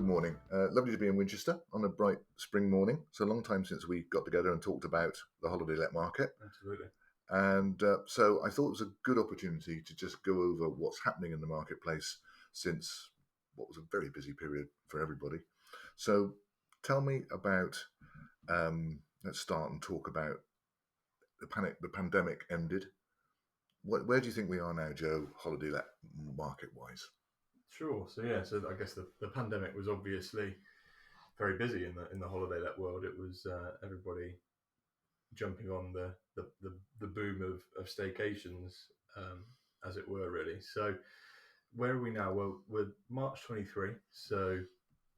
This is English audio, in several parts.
morning. Lovely to be in Winchester on a bright spring morning. It's a long time since we got together and talked about the holiday let market. Absolutely. And so I thought it was a good opportunity to just go over what's happening in the marketplace since what was a very busy period for everybody. So tell me about, let's start and talk about the pandemic ended. Where do you think we are now, Joe, holiday let market-wise? Sure. So I guess the pandemic was obviously very busy in the holiday let world. It was everybody jumping on the boom of staycations, as it were, really. So where are we now? Well, we're March 23, so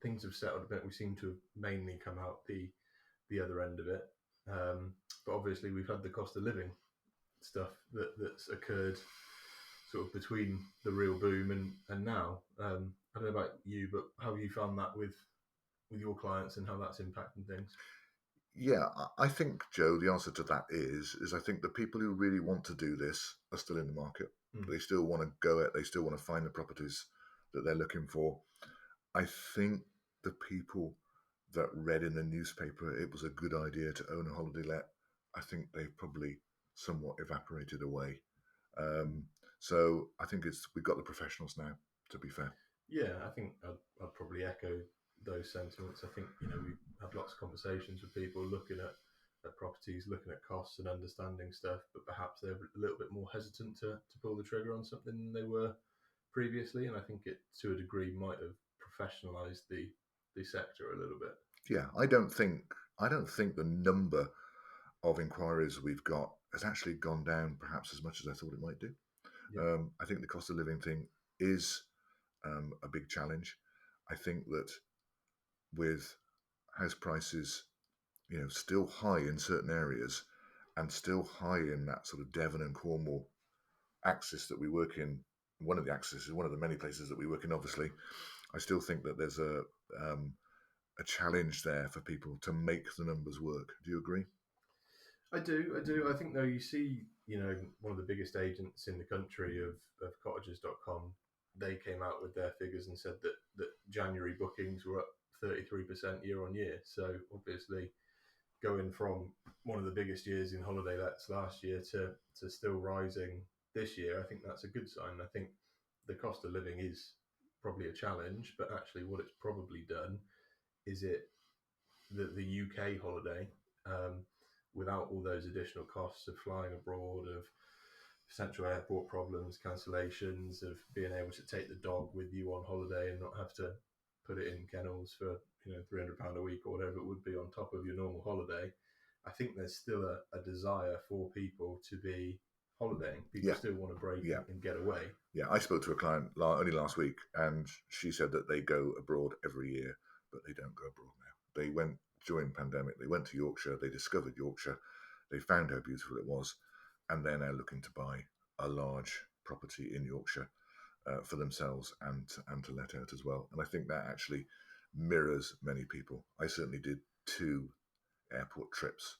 things have settled a bit. We seem to have mainly come out the other end of it. But obviously we've had the cost of living stuff that's occurred sort of between the real boom and now. I don't know about you, but how have you found that with your clients and how that's impacting things? Yeah, I think, Joe, the answer to that is I think the people who really want to do this are still in the market. They still want to go it. They still want to find the properties that they're looking for. I think the people that read in the newspaper it was a good idea to own a holiday let, I think they've probably somewhat evaporated away. So I think we've got the professionals now, to be fair. Yeah, I think I'd probably echo those sentiments. I think we've had lots of conversations with people looking at properties, looking at costs and understanding stuff, but perhaps they're a little bit more hesitant to pull the trigger on something than they were previously. And I think it, to a degree, might have professionalised the sector a little bit. Yeah, I don't think the number of inquiries we've got has actually gone down perhaps as much as I thought it might do. Yeah. I think the cost of living thing is a big challenge. I think that with house prices, still high in certain areas and still high in that sort of Devon and Cornwall axis that we work in, one of the axes is one of the many places that we work in, obviously, I still think that there's a challenge there for people to make the numbers work. Do you agree? I do. I think though you see, one of the biggest agents in the country of cottages.com, they came out with their figures and said that January bookings were up 33% year on year. So obviously going from one of the biggest years in holiday lets last year to still rising this year, I think that's a good sign. I think the cost of living is probably a challenge, but actually what it's probably done is the UK holiday, um, without all those additional costs of flying abroad, of central airport problems, cancellations, of being able to take the dog with you on holiday and not have to put it in kennels for £300 a week or whatever it would be on top of your normal holiday. I think there's still a desire for people to be holidaying. People Yeah, still want to break yeah, and get away. yeah. I spoke to a client only last week, and she said that they go abroad every year, but they don't go abroad now. They went during pandemic. They went to Yorkshire. They discovered Yorkshire. They found how beautiful it was, and they're now looking to buy a large property in Yorkshire for themselves and to let out as well. And I think that actually mirrors many people. I certainly did 2 airport trips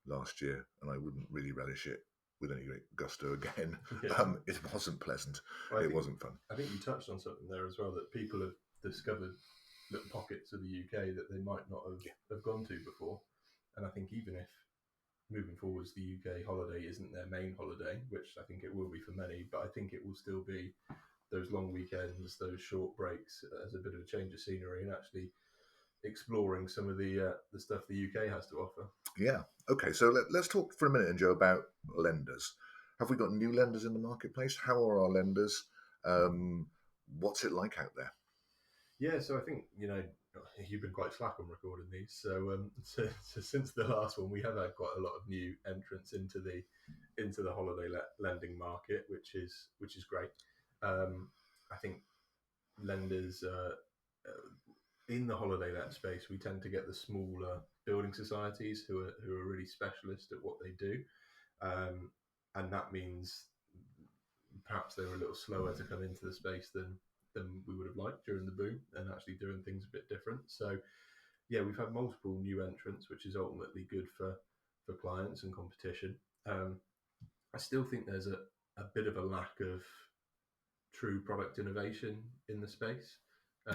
last year, and I wouldn't really relish it with any great gusto again. Yeah. It wasn't pleasant. Well, It wasn't fun. I think you touched on something there as well, that people have discovered little pockets of the UK that they might not have gone to before. And I think even if moving forwards the UK holiday isn't their main holiday, which I think it will be for many, but I think it will still be those long weekends, those short breaks as a bit of a change of scenery and actually exploring some of the stuff the UK has to offer. Yeah. Okay. So let's talk for a minute, Joe, about lenders. Have we got new lenders in the marketplace? How are our lenders? What's it like out there? Yeah, so I think you've been quite slack on recording these. So since the last one, we have had quite a lot of new entrants into the holiday lending market, which is great. I think lenders in the holiday let space, we tend to get the smaller building societies who are really specialist at what they do, and that means perhaps they were a little slower to come into the space than we would have liked during the boom, and actually doing things a bit different. So yeah, we've had multiple new entrants, which is ultimately good for clients and competition. I still think there's a bit of a lack of true product innovation in the space.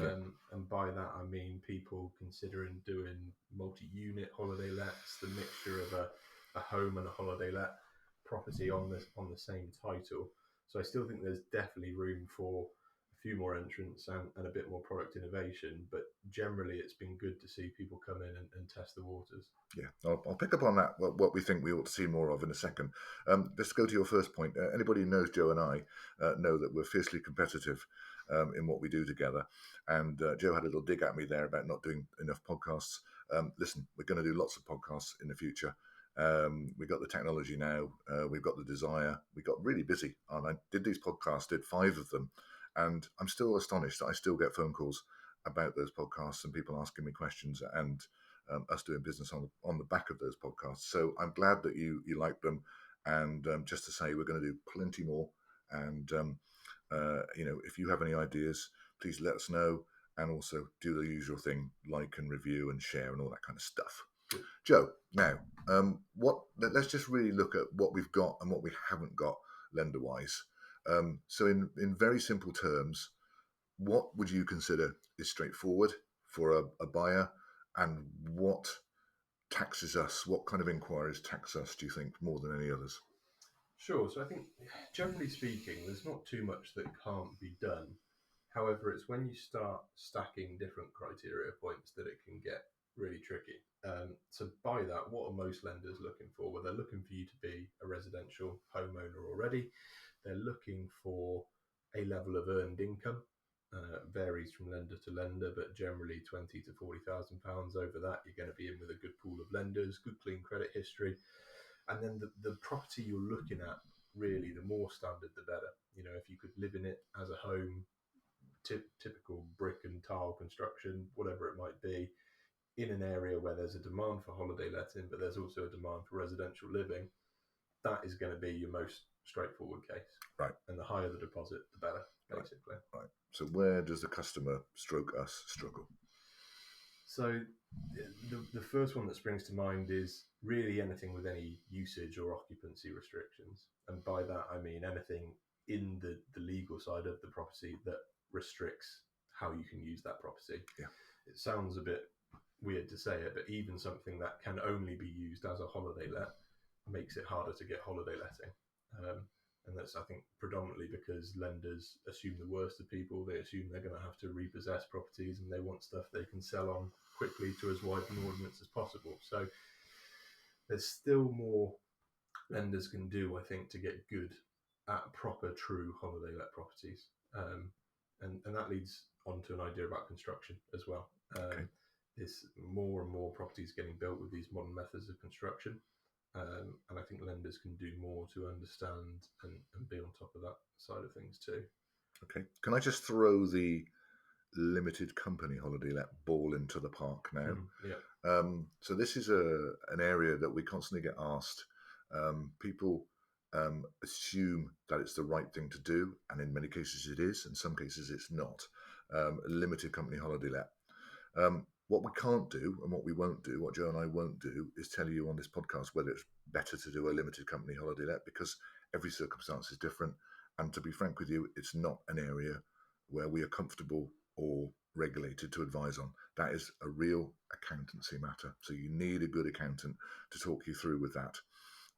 Yeah. And by that I mean people considering doing multi-unit holiday lets, the mixture of a home and a holiday let property on the same title. So I still think there's definitely room for a few more entrants and a bit more product innovation. But generally, it's been good to see people come in and test the waters. Yeah, I'll pick up on that. What we think we ought to see more of in a second. Let's go to your first point. Anybody who knows Joe and I know that we're fiercely competitive in what we do together. And Joe had a little dig at me there about not doing enough podcasts. Listen, we're going to do lots of podcasts in the future. We've got the technology now. We've got the desire. We got really busy. And I did these podcasts, did 5 of them, and I'm still astonished that I still get phone calls about those podcasts and people asking me questions and us doing business on the back of those podcasts. So I'm glad that you like them, and just to say we're going to do plenty more. And if you have any ideas, please let us know, and also do the usual thing: like and review and share and all that kind of stuff. Joe, now let's just really look at what we've got and what we haven't got lender wise. So in very simple terms, what would you consider is straightforward for a buyer, and what taxes us? What kind of inquiries tax us, do you think, more than any others? Sure. So I think, generally speaking, there's not too much that can't be done. However, it's when you start stacking different criteria points that it can get really tricky. So by that, what are most lenders looking for? Well, they're looking for you to be a residential homeowner already. They're looking for a level of earned income. Varies from lender to lender, but generally £20,000 to £40,000. Over that, you're going to be in with a good pool of lenders, good clean credit history, and then the property you're looking at, really, the more standard the better. You know, if you could live in it as a home, typical brick and tile construction, whatever it might be, in an area where there's a demand for holiday letting, but there's also a demand for residential living, that is going to be your most straightforward case. Right. And the higher the deposit, the better, basically. Right. So where does the customer stroke us struggle? So the first one that springs to mind is really anything with any usage or occupancy restrictions. And by that, I mean anything in the legal side of the property that restricts how you can use that property. Yeah. It sounds a bit weird to say it, but even something that can only be used as a holiday let makes it harder to get holiday letting. And that's, I think, predominantly because lenders assume the worst of people. They assume they're going to have to repossess properties, and they want stuff they can sell on quickly to as wide an audience as possible. So there's still more lenders can do, I think, to get good at proper, true holiday let properties. And that leads on to an idea about construction as well. Okay. There's more and more properties getting built with these modern methods of construction. And I think lenders can do more to understand and be on top of that side of things too. Okay. Can I just throw the limited company holiday let ball into the park now? Yeah. So this is an area that we constantly get asked. People assume that it's the right thing to do, and in many cases it is. In some cases it's not. A limited company holiday let. What we can't do and what we won't do, what Joe and I won't do, is tell you on this podcast whether it's better to do a limited company holiday let, because every circumstance is different. And to be frank with you, it's not an area where we are comfortable or regulated to advise on. That is a real accountancy matter. So you need a good accountant to talk you through with that.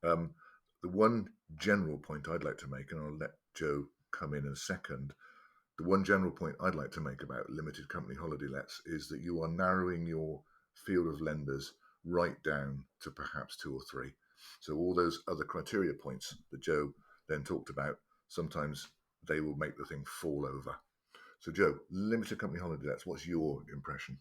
The one general point I'd like to make, and I'll let Joe come in a second, the one general point I'd like to make about limited company holiday lets is that you are narrowing your field of lenders right down to perhaps 2 or 3. So all those other criteria points that Joe then talked about, sometimes they will make the thing fall over. So Joe, limited company holiday lets, what's your impression?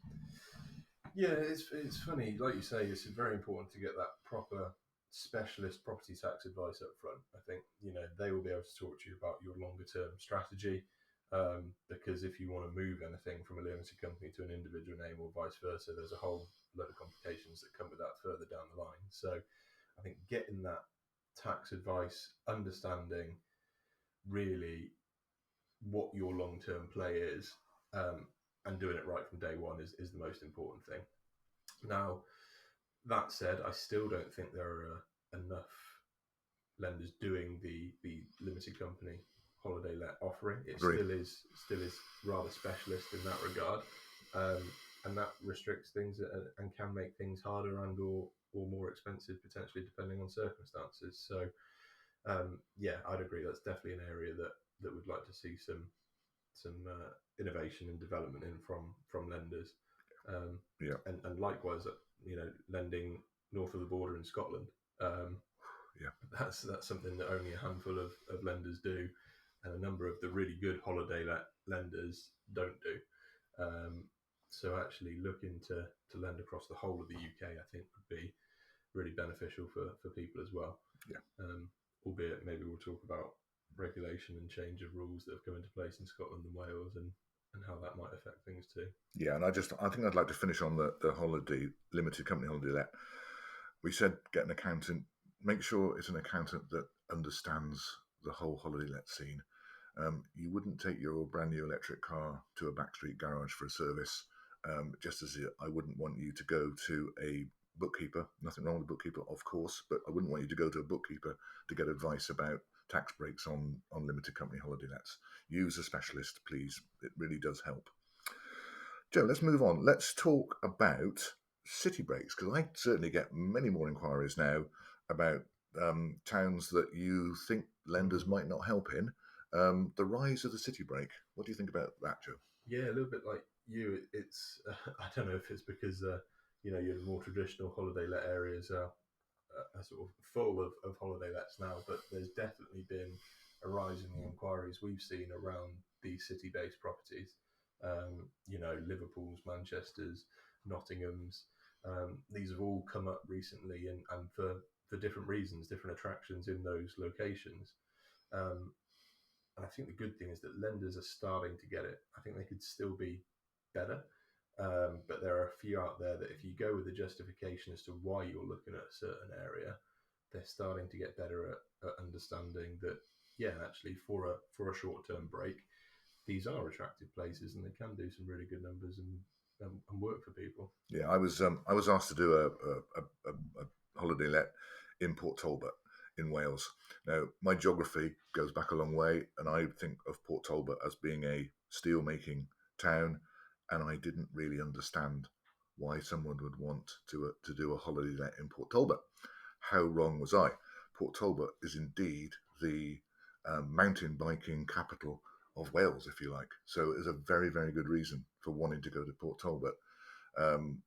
Yeah, it's funny. Like you say, it's very important to get that proper specialist property tax advice up front. I think, they will be able to talk to you about your longer term strategy. Because if you want to move anything from a limited company to an individual name or vice versa, there's a whole load of complications that come with that further down the line. So I think getting that tax advice, understanding really what your long term play is, and doing it right from day one is the most important thing. Now, that said, I still don't think there are enough lenders doing the limited company holiday let offering. It Agreed. still is rather specialist in that regard, and that restricts things and can make things harder and or more expensive potentially depending on circumstances. So yeah, I'd agree. That's definitely an area that would like to see some innovation and development in from lenders. Yeah. And likewise, lending north of the border in Scotland. Um, Yeah. that's something that only a handful of lenders do, and a number of the really good holiday lenders don't do. So actually looking to lend across the whole of the UK, I think would be really beneficial for people as well. Yeah. Albeit maybe we'll talk about regulation and change of rules that have come into place in Scotland and Wales and how that might affect things too. Yeah, and I think I'd like to finish on the holiday limited company holiday let. We said get an accountant. Make sure it's an accountant that understands the whole holiday let scene. You wouldn't take your brand new electric car to a backstreet garage for a service, just as I wouldn't want you to go to a bookkeeper. Nothing wrong with a bookkeeper, of course, but I wouldn't want you to go to a bookkeeper to get advice about tax breaks on limited company holiday lets. Use a specialist, please. It really does help. Joe, let's move on. Let's talk about city breaks, because I certainly get many more inquiries now about towns that you think lenders might not help in. The rise of the city break. What do you think about that, Joe? Yeah, a little bit like you. It's I don't know if it's because your more traditional holiday let areas are sort of full of holiday lets now, but there's definitely been a rise in the inquiries we've seen around these city-based properties. Liverpool's, Manchester's, Nottingham's. These have all come up recently, and for different reasons, different attractions in those locations. Um, and I think the good thing is that lenders are starting to get it. I think they could still be better, but there are a few out there that if you go with the justification as to why you're looking at a certain area, they're starting to get better at understanding that, yeah, actually for a short term break, these are attractive places and they can do some really good numbers and work for people. Yeah, I was asked to do a holiday let in Port Talbot in Wales. Now, my geography goes back a long way, and I think of Port Talbot as being a steel making town, and I didn't really understand why someone would want to do a holiday let in Port Talbot. How wrong was I? Port Talbot is indeed the mountain biking capital of Wales, if you like. So it is a very, very good reason for wanting to go to Port Talbot.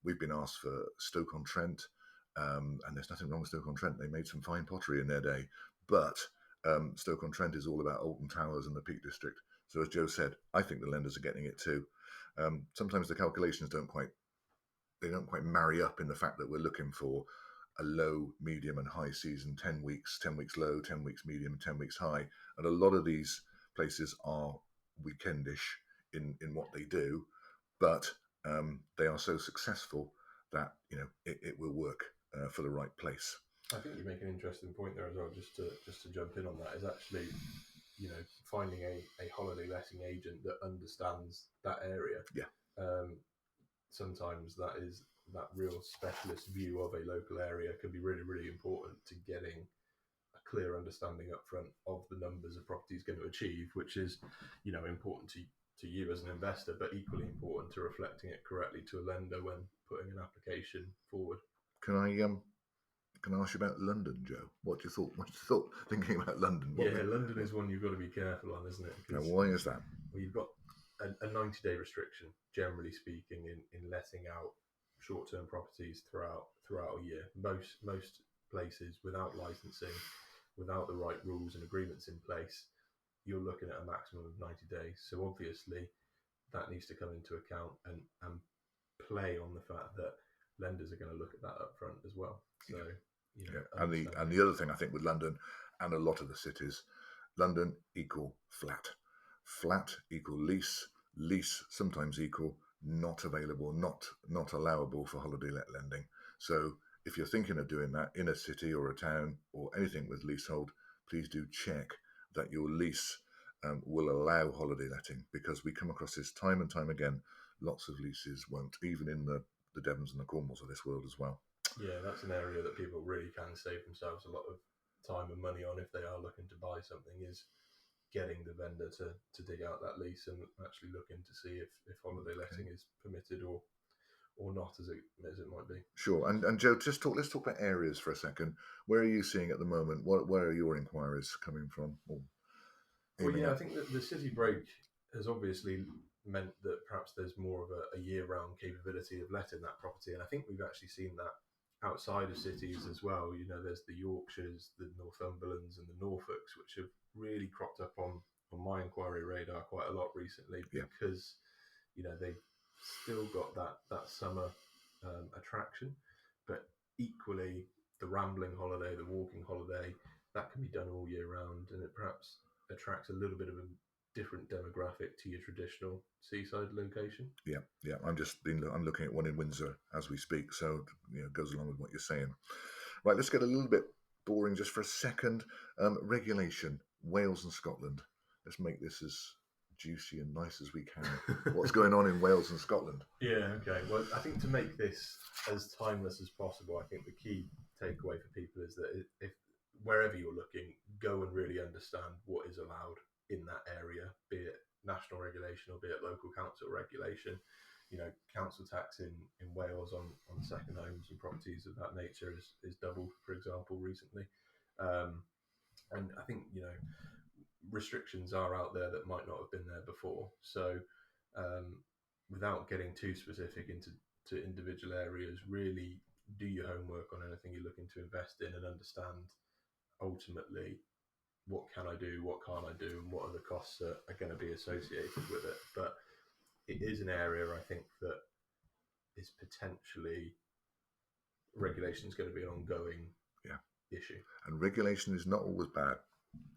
We've been asked for Stoke-on-Trent, and there's nothing wrong with Stoke-on-Trent. They made some fine pottery in their day, but Stoke-on-Trent is all about Alton Towers and the Peak District. So as Joe said, I think the lenders are getting it too. Sometimes the calculations don't quite marry up in the fact that we're looking for a low, medium, and high season, 10 weeks low, 10 weeks medium, 10 weeks high. And a lot of these places are weekendish in what they do, but they are so successful that it will work for the right place. I think you make an interesting point there as well. Just to jump in on that is actually, finding a holiday letting agent that understands that area. Yeah. Sometimes that real specialist view of a local area can be really, really important to getting a clear understanding up front of the numbers a property is going to achieve, which is, important to you as an investor, but equally important to reflecting it correctly to a lender when putting an application forward. Can I ask you about London, Joe? What you thought thinking about London? London is one you've got to be careful on, isn't it? Now, why is that? Well, you've got a 90-day restriction, generally speaking, in letting out short-term properties throughout a year. Most places without licensing, without the right rules and agreements in place, you're looking at a maximum of 90 days. So obviously, that needs to come into account and play on the fact that lenders are going to look at that up front as well. So, and the other thing I think with London and a lot of the cities, London equal flat equal lease sometimes equal not available, not allowable for holiday let lending. So if you're thinking of doing that in a city or a town or anything with leasehold, please do check that your lease will allow holiday letting, because we come across this time and time again. Lots of leases won't, even in the Devons and the Cornwalls of this world as well. Yeah, that's an area that people really can save themselves a lot of time and money on if they are looking to buy something, is getting the vendor to dig out that lease and actually looking to see if holiday letting is permitted or not, as it might be. Sure. And Joe, let's talk about areas for a second. Where are you seeing at the moment? Where are your inquiries coming from or Well, aiming I at? think that the city break has obviously meant that perhaps there's more of a year-round capability of letting that property, and I think we've actually seen that outside of cities as well. There's the Yorkshires, the Northumberlands, and the Norfolks, which have really cropped up on my inquiry radar quite a lot recently Yeah. because they've still got that summer attraction, but equally the rambling holiday, the walking holiday, that can be done all year round, and it perhaps attracts a little bit of a different demographic to your traditional seaside location. Yeah, yeah. I'm looking at one in Windsor as we speak, so it goes along with what you're saying. Right, let's get a little bit boring just for a second. Regulation, Wales and Scotland. Let's make this as juicy and nice as we can. What's going on in Wales and Scotland? Yeah, okay. Well, I think to make this as timeless as possible, I think the key takeaway for people is that if wherever you're looking, go and really understand what is allowed in that area, be it national regulation or be it local council regulation. Council tax in Wales on second homes and properties of that nature is doubled, for example, recently. And I think, restrictions are out there that might not have been there before. So, without getting too specific into individual areas, really do your homework on anything you're looking to invest in and understand ultimately what can I do, what can't I do, and what are the costs that are going to be associated with it. But it is an area I think that is potentially regulation is going to be an ongoing issue. And regulation is not always bad,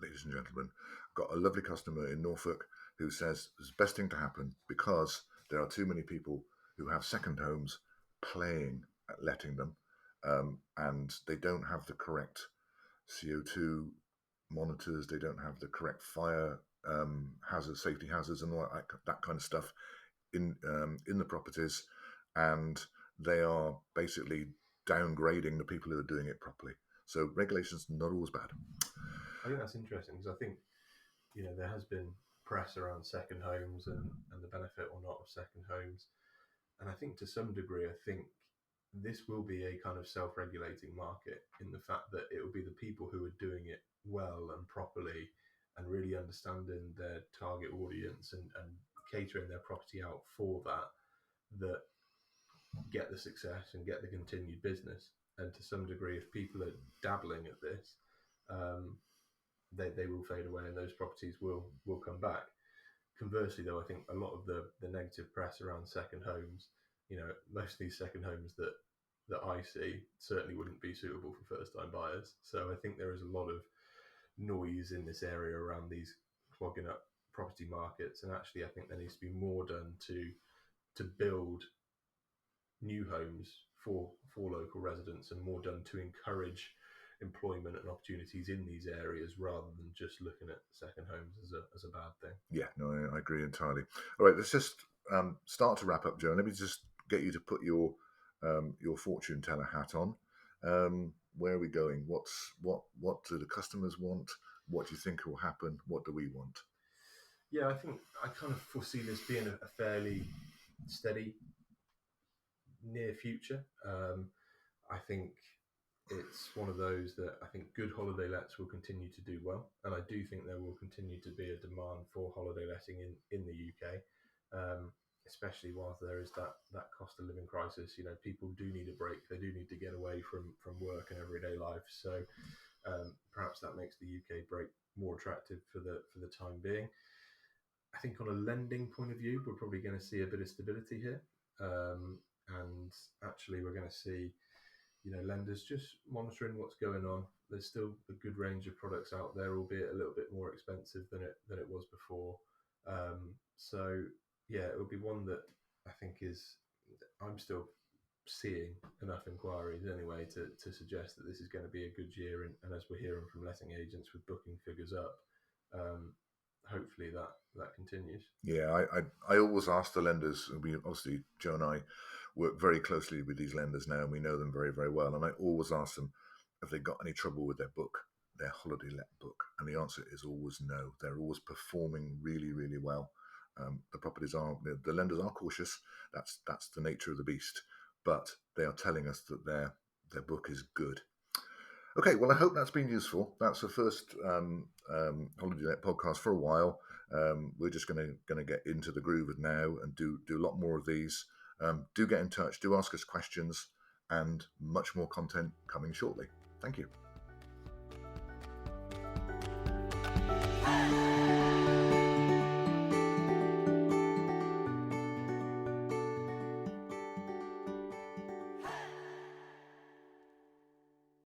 ladies and gentlemen. I've got a lovely customer in Norfolk who says it's the best thing to happen because there are too many people who have second homes playing at letting them, and they don't have the correct CO2 monitors, they don't have the correct fire hazards, safety hazards, and all that kind of stuff in the properties, and they are basically downgrading the people who are doing it properly. So regulation's not always bad. I think that's interesting because I think there has been press around second homes and the benefit or not of second homes, and I think to some degree, I think this will be a kind of self-regulating market in the fact that it will be the people who are doing it well and properly and really understanding their target audience and catering their property out for that get the success and get the continued business. And to some degree, if people are dabbling at this, they will fade away and those properties will come back. Conversely, though, I think a lot of the negative press around second homes, most of these second homes that I see certainly wouldn't be suitable for first time buyers. So I think there is a lot of noise in this area around these clogging up property markets. And actually, I think there needs to be more done to build new homes for local residents and more done to encourage employment and opportunities in these areas rather than just looking at second homes as a bad thing. Yeah, no, I agree entirely. All right, let's just start to wrap up, Joe. Let me just get you to put your fortune teller hat on. Where are we going? What do the customers want? What do you think will happen? What do we want? Yeah, I think I kind of foresee this being a fairly steady near future. I think it's one of those that I think good holiday lets will continue to do well, and I do think there will continue to be a demand for holiday letting in the UK, especially whilst there is that cost of living crisis. People do need a break; they do need to get away from work and everyday life. So perhaps that makes the UK break more attractive for the time being. I think on a lending point of view, we're probably going to see a bit of stability here, and actually we're going to see lenders just monitoring what's going on. There's still a good range of products out there, albeit a little bit more expensive than it was before. So yeah, it will be one that I think I'm still seeing enough inquiries anyway to suggest that this is going to be a good year. And as we're hearing from letting agents with booking figures up, hopefully that continues. Yeah, I always ask the lenders. We obviously, Joe and I work very closely with these lenders now, and we know them very, very well. And I always ask them if they got any trouble with their book. their holiday let book? And the answer is always no. They're always performing really, really well. The properties are, the lenders are cautious. That's the nature of the beast. But they are telling us that their book is good. Okay, well, I hope that's been useful. That's the first holiday let podcast for a while. We're just going to get into the groove of now and do a lot more of these. Do get in touch. Do ask us questions, and much more content coming shortly. Thank you.